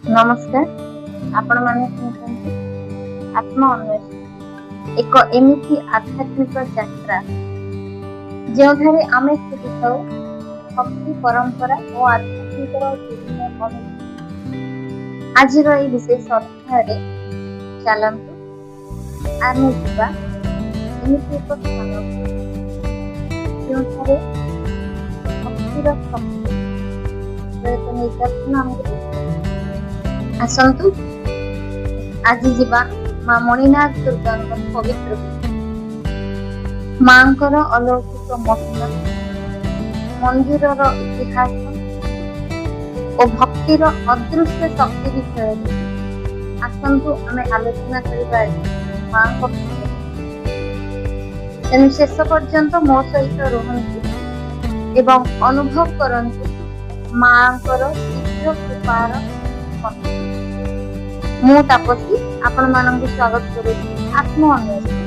नमस्कार आपण माने सुनछन्ति आत्म अन्वेषण एक एमिति आध्यात्मिक यात्रा जोठारे आमे शिखिथाउ भक्ति परंपरा और आध्यात्मिक विभिन्न अनुभूति। आज विशेष अध्याय चलतु आमे जिबा एमिति एक स्थान जोठारे भक्तिर शक्ति निदर्शन आमको आसतु आज जीवा माँ मणिनाथ दुर्गा पवित्र मांकर अलौकिक महिमा मंदिर इतिहास और भक्तिर अदृश्य शक्ति विषय आसतु आम आलोचना करबा माँ तेणु शेष पर्यंत मो सहित रुहतु एवं अनुभव करंतु मांकर दिव्य कृपार मु तापसी आपण मानक स्वागत करुछि आत्म अन्वेषण।